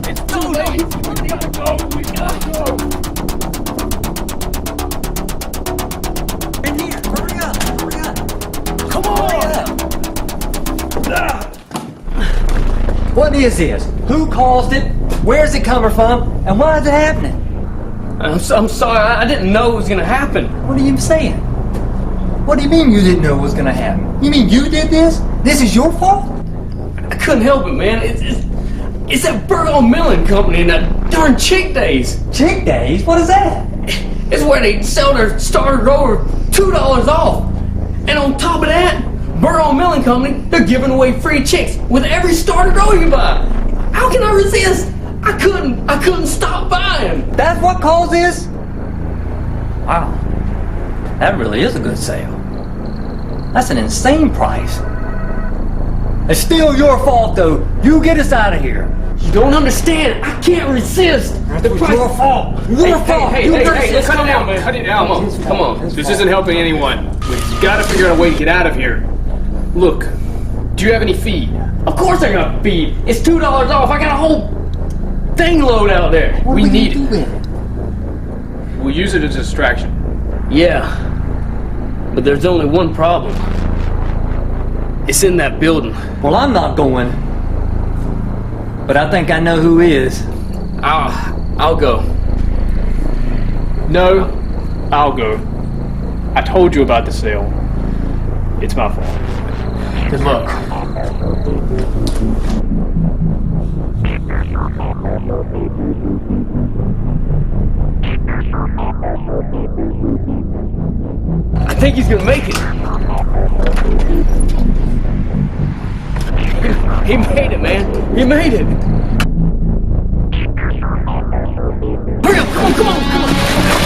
It's too late. We gotta go. We gotta go. In here. Hurry up. Hurry up. Come on. What is this? Who caused it? Where's it coming from? And why is it happening? I'm sorry. I didn't know it was gonna happen. What are you saying? What do you mean you didn't know it was gonna happen? You mean you did this? This is your fault? I couldn't help it, man. It's that Burgaw Milling Company and that darn Chick Days. Chick Days? What is that? It's where they sell their starter grower $2 off. And on top of that, Burgaw Milling Company, they're giving away free chicks with every starter grower you buy. How can I resist? I couldn't stop buying. That's what caused this? Wow. That really is a good sale. That's an insane price. It's still your fault, though. You get us out of here. You don't understand. I can't resist. The price. Your fault. Your fault. Hey, let's cut it down, man. Cut it down. Come on. This isn't helping anyone. We've got to figure out a way to get out of here. Look, do you have any feed? Of course I got feed. It's $2 off. I got a whole thing load out there. What We are need gonna do it. with it? We'll use it as a distraction. Yeah, but there's only one problem. It's in that building. Well, I'm not going. But I think I know who is. I'll go. No, I'll go. I told you about the sale. It's my fault. Good luck. I think he's gonna make it. He made it, man. He made it. Hurry up! Come on!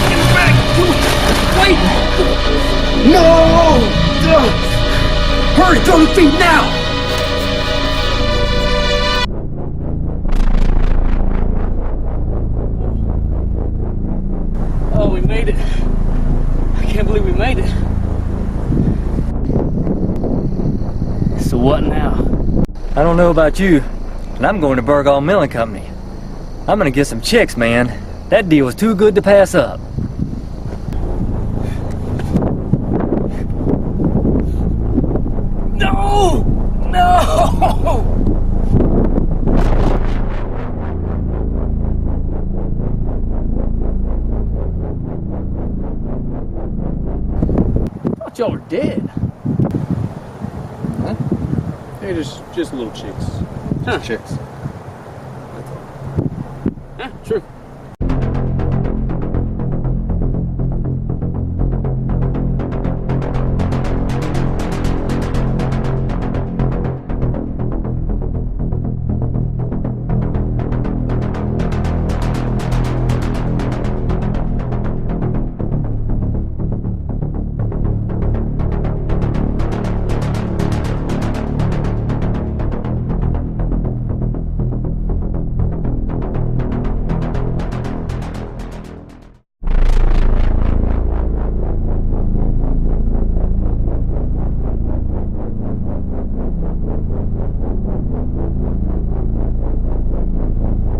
Get back! Wait! No! Hurry! Throw the feet now! Oh, we made it. I can't believe we made it. So what now? I don't know about you, but I'm going to Burgaw Milling Company. I'm gonna get some chicks, man. That deal was too good to pass up. No! No! I thought y'all were dead. Huh? Hey, just little chicks. Huh. Chicks. Yeah, true.